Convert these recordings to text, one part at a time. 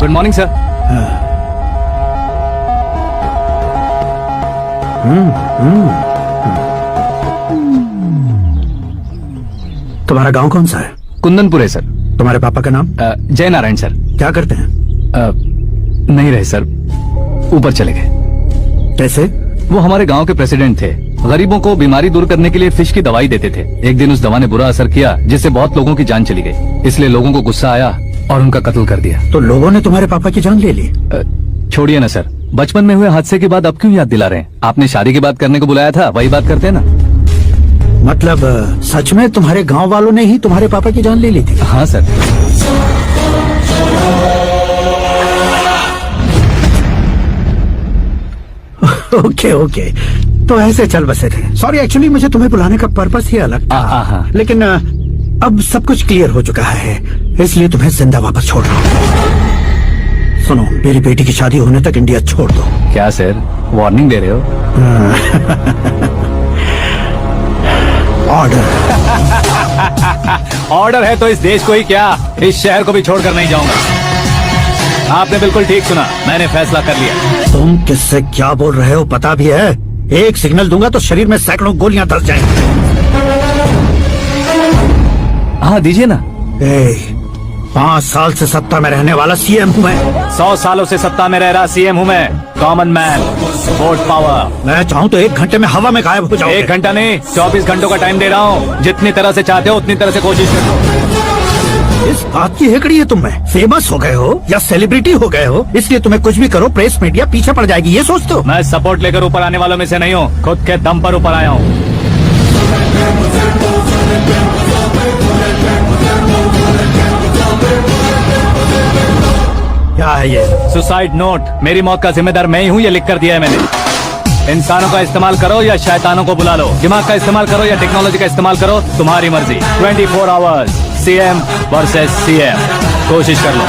Good morning sir. तुम्हारा गांव कौन सा है? कुंदनपुर है सर। तुम्हारे पापा का नाम? जय नारायण सर। क्या करते हैं? नहीं रहे सर, ऊपर चले गए। कैसे? वो हमारे गांव के प्रेसिडेंट थे। गरीबों को बीमारी दूर करने के लिए फिश की दवाई देते थे। एक दिन उस दवा ने बुरा असर किया, जिससे बहुत लोगों की जान चली गई। इसलिए लोगों को गुस्सा आया और उनका कत्ल कर दिया। तो लोगों ने तुम्हारे पापा की जान ले ली? छोड़िए ना सर, बचपन में हुए हादसे के बाद अब क्यों याद दिला रहे हैं? आपने शादी की बात करने को बुलाया था, वही बात करते हैं ना। मतलब सच में तुम्हारे गांव वालों ने ही तुम्हारे पापा की जान ले ली थी? हाँ सर। ओके ओके, तो ऐसे चल बसे थे। सॉरी, एक्चुअली मुझे तुम्हें बुलाने का पर्पस ही अलग था। लेकिन अब सब कुछ क्लियर हो चुका है, इसलिए तुम्हें जिंदा वापस छोड़ रहा हूँ। सुनो, मेरी बेटी की शादी होने तक इंडिया छोड़ दो। क्या सर, वार्निंग दे रहे हो? ऑर्डर। ऑर्डर है तो इस देश को ही क्या, इस शहर को भी छोड़कर नहीं जाऊंगा। आपने बिल्कुल ठीक सुना, मैंने फैसला कर लिया। तुम किससे क्या बोल रहे हो पता भी है? एक सिग्नल दूंगा तो शरीर में सैकड़ों गोलियां धस जाएंगी। हाँ दीजिए ना। 5 साल से सत्ता में रहने वाला सीएम हूँ मैं। 100 सालों से सत्ता में रह रहा सीएम हूँ मैं। Common man, vote power. मैं चाहूँ तो 1 घंटे में हवा में गायब हो जाऊँ। 1 घंटा नहीं, 24 घंटों का टाइम दे रहा हूँ। जितनी तरह से चाहते हो उतनी तरह से कोशिश करो। इस बात की हेकड़ी है तुम में? फेमस हो गए हो या सेलिब्रिटी हो गए हो, इसलिए तुम्हें कुछ भी करो प्रेस मीडिया पीछे पड़ जाएगी, ये सोचते हो? मैं सपोर्ट लेकर ऊपर आने वालों में से नहीं हूँ, खुद के दम पर ऊपर आया हूँ। क्या है ये? Suicide note. मेरी मौत का जिम्मेदार मैं ही हूँ, ये लिख कर दिया है मैंने। इंसानों का इस्तेमाल करो या शैतानों को बुला लो, दिमाग का इस्तेमाल करो या टेक्नोलॉजी का इस्तेमाल करो, तुम्हारी मर्जी। 24 आवर्स सीएम वर्सेस सीएम, कोशिश कर लो।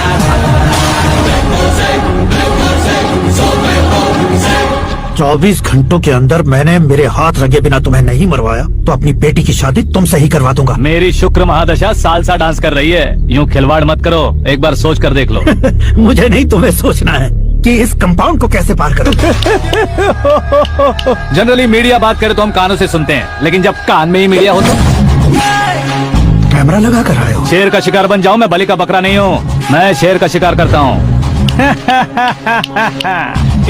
24 घंटों के अंदर मैंने मेरे हाथ रगे बिना तुम्हें नहीं मरवाया तो अपनी बेटी की शादी तुमसे ही करवा दूंगा। मेरी शुक्र महादशा सालसा डांस कर रही है, यूं खिलवाड़ मत करो, एक बार सोच कर देख लो। मुझे नहीं, तुम्हें सोचना है कि इस कंपाउंड को कैसे पार करूं। जनरली मीडिया बात करे तो हम कानों से सुनते हैं, लेकिन जब कान में ही मीडिया हो तो कैमरा लगा कर आए हो। शेर का शिकार बन जाऊं, मैं बलि का बकरा नहीं हूँ, मैं शेर का शिकार करता हूँ।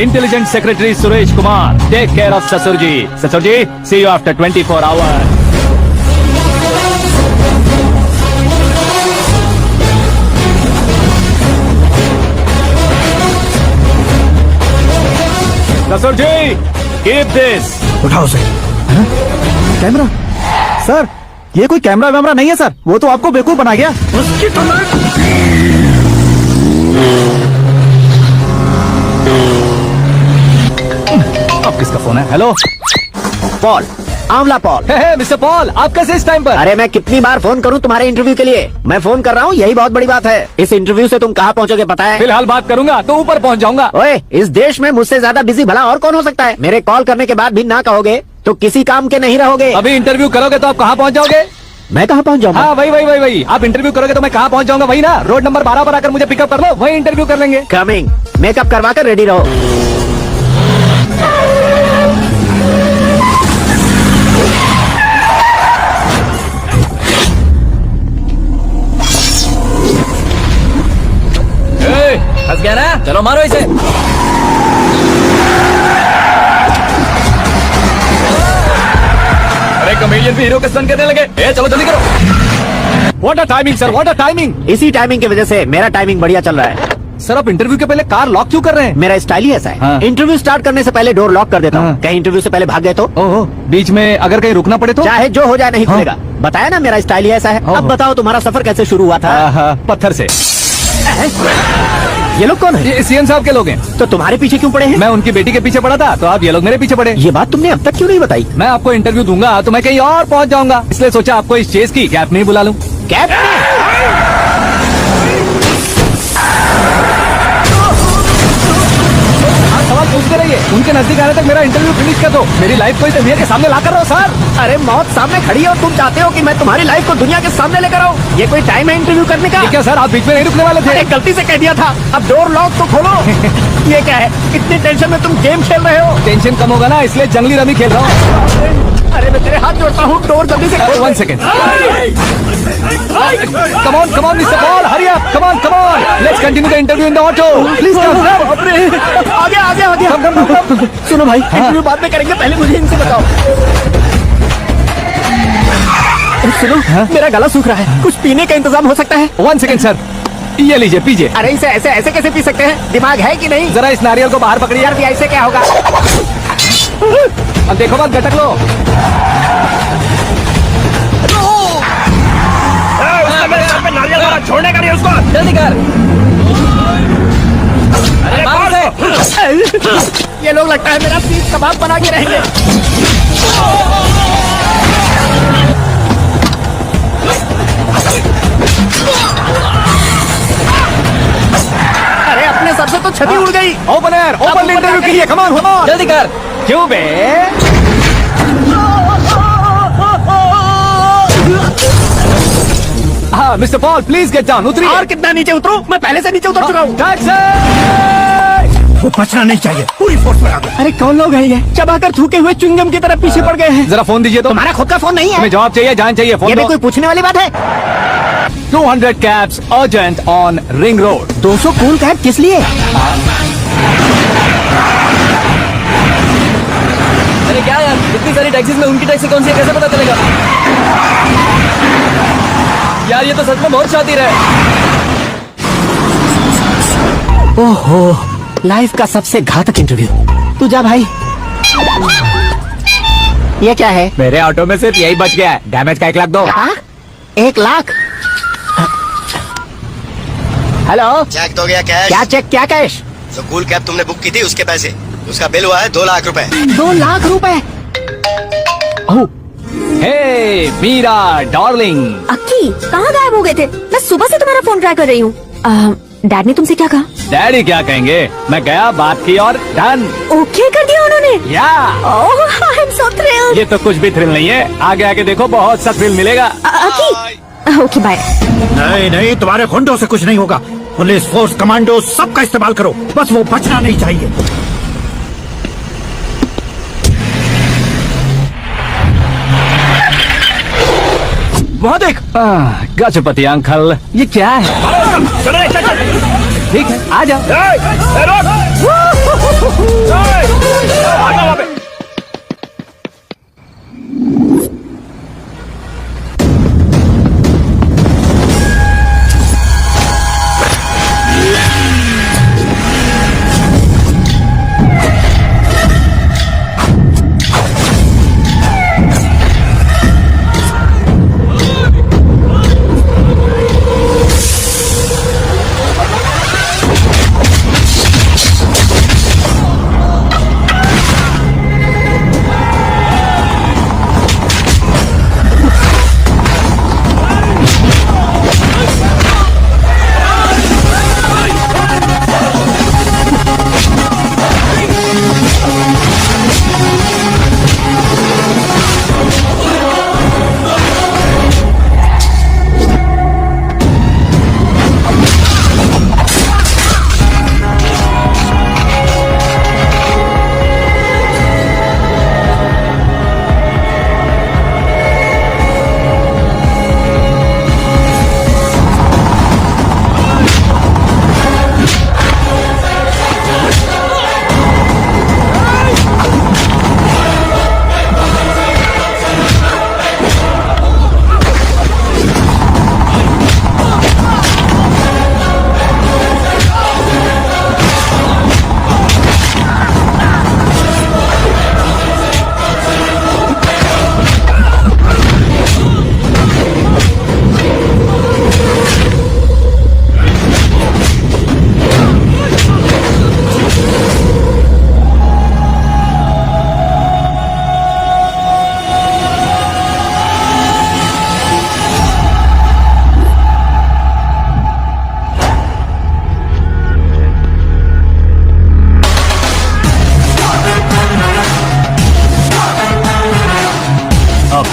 Intelligent secretary Suresh Kumar, take care of ससुर जी। ससुर जी, सी यू आफ्टर 24 आवर्स। ससुर जी, कीप दिस। उठाओ से। कैमरा? सर, ये कोई कैमरा वैमरा नहीं है सर, वो तो आपको बेवकूफ बना गया। उसकी तो अब किसका फोन है? हेलो पॉल, आंवला पॉल। मिस्टर पॉल, आप कैसे इस टाइम पर? अरे मैं कितनी बार फोन करूं तुम्हारे इंटरव्यू के लिए? मैं फोन कर रहा हूं, यही बहुत बड़ी बात है। इस इंटरव्यू से तुम कहां पहुंचोगे पता है? फिलहाल बात करूंगा तो ऊपर पहुंच जाऊंगा। ओए, इस देश में मुझसे ज्यादा बिजी भला और कौन हो सकता है? मेरे कॉल करने के बाद भी ना कहोगे तो किसी काम के नहीं रहोगे। अभी इंटरव्यू करोगे तो आप कहाँ पहुंच जाओगे? मैं कहाँ पहुंच जाऊंगा? हाँ वही। आप इंटरव्यू करोगे तो मैं कहाँ पहुंच जाऊंगा? वही ना, रोड नंबर 12 पर आकर मुझे पिकअप कर लो, वही इंटरव्यू कर लेंगे। कमिंग। मेकअप करवा कर रेडी रहो। फंस गया ना, चलो मारो इसे। अरे कमेडियन भी हीरो के स्टंट करने लगे। चलो जल्दी करो। What a timing sir, what a timing. इसी टाइमिंग की वजह से मेरा टाइमिंग बढ़िया चल रहा है। सर आप इंटरव्यू के पहले कार लॉक क्यों कर रहे हैं? मेरा स्टाइल ही ऐसा है। हाँ। इंटरव्यू स्टार्ट करने से पहले डोर लॉक कर देता हूँ। हाँ। कहीं इंटरव्यू से पहले भाग गए तो? ओहो, बीच में अगर कहीं रुकना पड़े तो? चाहे जो हो जाए नहीं हाँ। खुलेगा। बताया ना मेरा स्टाइल ही ऐसा है। ओहो। अब बताओ तुम्हारा सफर कैसे शुरू हुआ था? पत्थर से। ये लोग कौन है? ये सीएम साहब के लोग हैं। तो तुम्हारे पीछे क्यों पड़े हैं? मैं उनकी बेटी के पीछे पड़ा था तो आप ये लोग मेरे पीछे पड़े। ये बात तुमने अब तक क्यों नहीं बताई? मैं आपको इंटरव्यू दूंगा तो मैं कहीं और पहुंच जाऊंगा, इसलिए सोचा आपको इस चेस की कैप में ही बुला लूं। कैप में? सवाल पूछते रहिए, उनके नजदीक आने तक मेरा इंटरव्यू फिनिश कर दो। मेरी लाइफ को इस दुनिया के सामने ला कर रहो सर। अरे मौत सामने खड़ी है और तुम चाहते हो कि मैं तुम्हारी लाइफ को दुनिया के सामने लेकर आऊं? ये कोई टाइम है इंटरव्यू करने का? ठीक है सर, आप बीच में नहीं रुकने वाले थे। अरे गलती से कह दिया था, अब डोर लॉक तो खोलो। ये क्या है, इतनी टेंशन में तुम गेम खेल रहे हो? टेंशन कम होगा ना, इसलिए जंगली रमी खेल रहा हूँ। अरे मैं तेरे हाथ जोड़ता हूँ, डोर जल्दी से खोल। 1 second. Come on, Mr. Paul, hurry up. Come on. Let's continue the interview in the auto. Please come, sir. आ गया। Come. सुनो भाई, इंटरव्यू बाद में करेंगे, पहले मुझे इनसे बताओ। सुनो, मेरा गला सूख रहा है, कुछ पीने का इंतजाम हो सकता है? 1 सेकेंड सर, ये लीजिए पीजिए। अरे इसे ऐसे कैसे पी सकते हैं? दिमाग है कि नहीं? जरा इस नारियल को बाहर पकड़िए। यार ऐसे क्या होगा? अब देखो मत, गटक लो। मेरे सर पे नारियल मारा, छोड़ने का नहीं उसको। जल्दी कर। अरे बाहर से। ये लोग लगता है मेरा सीख कबाब बना के रहेंगे। अरे अपने सर से तो छवि उड़ गई। ओपन इंटरव्यू के लिए। कम ऑन जल्दी कर। क्यों बे? हाँ mister Paul, please get down. उतरिए। और कितना नीचे उतरूं? मैं पहले से नीचे उतर चुका हूँ। टैक्सी! वो बचना नहीं चाहिए, पूरी फोर्स में आ गए। अरे कौन लोग हैं ये? चबाकर थूके हुए च्युइंगम की तरह पीछे पड़ गए हैं। जरा फोन दीजिए तो। तुम्हारा खुद का फोन नहीं है? हमें जवाब चाहिए, जान चाहिए। फोन ये भी दो। कोई पूछने वाली बात है? 200 cabs urgent on Ring Road. 200 cool cab किस लिए? अरे क्या यार, इतनी सारी टैक्सीज में उनकी टैक्सी कौन सी है, कैसे पता चलेगा? यार ये तो सच में बहुत शातिर है। ओहो, लाइफ का सबसे घातक इंटरव्यू। तू जा भाई। ये क्या है? मेरे ऑटो में सिर्फ यही बच गया है। डैमेज का 1 लाख दो। हाँ? 1 लाख? हेलो, चेक तो गया कैश। क्या चेक, क्या कैश? जो कूल कैब तुमने बुक की थी उसके पैसे, उसका बिल हुआ है 2 लाख रुपए। 2 लाख रुपए? हे मीरा डार्लिंग। अक्की, कहाँ गायब हो गए थे? मैं सुबह से तुम्हारा फोन ट्राई कर रही हूँ। डैड ने तुमसे क्या कहा? डैडी क्या कहेंगे, मैं गया, बात की और डन। ओके कर दिया उन्होंने? या ओह, आई एम सो थ्रिल्ड। ये तो कुछ भी थ्रिल नहीं है, आगे आके देखो बहुत सा थ्रिल मिलेगा। अक्की, ओके बाय। नहीं, तुम्हारे गुंडों से कुछ नहीं होगा। पुलिस फोर्स, कमांडो, सबका इस्तेमाल करो, बस वो बचना नहीं चाहिए। वहाँ देख। गजपति अंकल, ये क्या है? ठीक है, आ जाओ।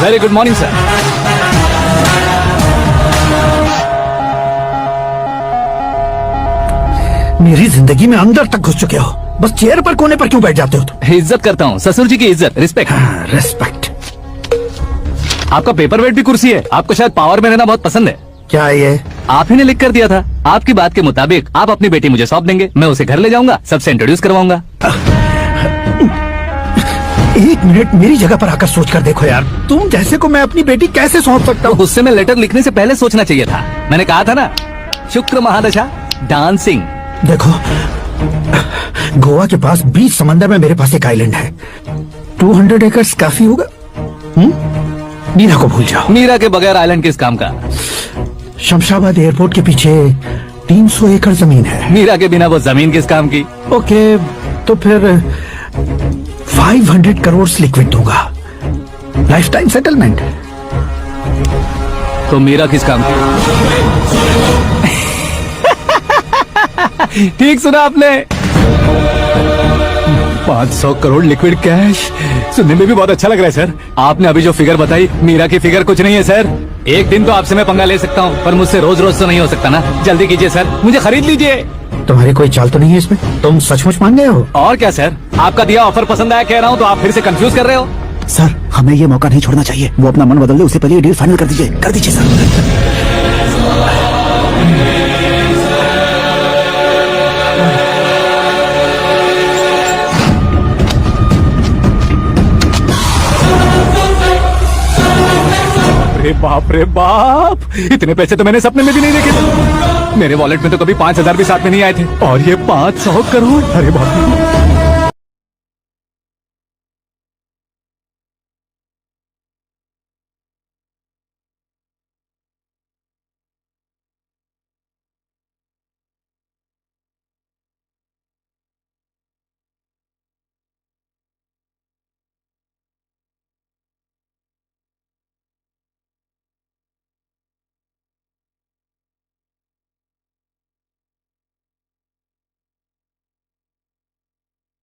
Very good morning sir. मेरी जिंदगी में अंदर तक घुस चुके हो, बस चेयर पर कोने पर क्यों बैठ जाते हो तुम? इज्जत करता हूँ, ससुर जी की इज्जत, रिस्पेक्ट। रेस्पेक्ट। आपका पेपर वेट भी कुर्सी है, आपको शायद पावर में रहना बहुत पसंद है। क्या ये? आप ही ने लिख कर दिया था। आपकी बात के मुताबिक आप अपनी बेटी मुझे सौंप देंगे, मैं उसे घर ले जाऊंगा, सबसे इंट्रोड्यूस करवाऊंगा। एक मिनट मेरी जगह पर आकर सोच कर देखो यार, तुम जैसे को मैं अपनी बेटी कैसे सौंप सकता हूँ? उससे मैं लेटर लिखने से पहले सोचना चाहिए था। मैंने कहा था ना, शुक्र महादशा डांसिंग। देखो, गोवा के पास बीच समंदर में मेरे पास एक आइलैंड है, 200 एकर्स काफी होगा। मीरा को भूल जाओ। मीरा के बगैर आइलैंड किस काम का? शमशाबाद एयरपोर्ट के पीछे 300 एकड़ जमीन है। मीरा के बिना वो जमीन किस काम की? ओके, तो फिर 500 करोड़ लिक्विड दूंगा, लाइफ टाइम सेटलमेंट। तो मीरा किस काम की? ठीक सुना आपने, 500 करोड़ लिक्विड कैश। सुनने में भी बहुत अच्छा लग रहा है सर। आपने अभी जो फिगर बताई, मीरा की फिगर कुछ नहीं है सर। एक दिन तो आपसे मैं पंगा ले सकता हूँ, पर मुझसे रोज रोज तो नहीं हो सकता ना। जल्दी कीजिए सर, मुझे खरीद लीजिए। तुम्हारी कोई चाल तो नहीं है इसमें? तुम सचमुच मान गए हो? और क्या सर, आपका दिया ऑफर पसंद आया कह रहा हूँ, तो आप फिर से कंफ्यूज कर रहे हो। सर, हमें ये मौका नहीं छोड़ना चाहिए। वो अपना मन बदल दे, उससे पहले ये डील फाइनल कर दीजिए। कर दीजिए सर। अरे बाप रे बाप, इतने पैसे तो मैंने सपने में भी नहीं देखे थे। मेरे वॉलेट में तो कभी 5,000 भी साथ में नहीं आए थे, और ये 500 करोड़। अरे बाप रे।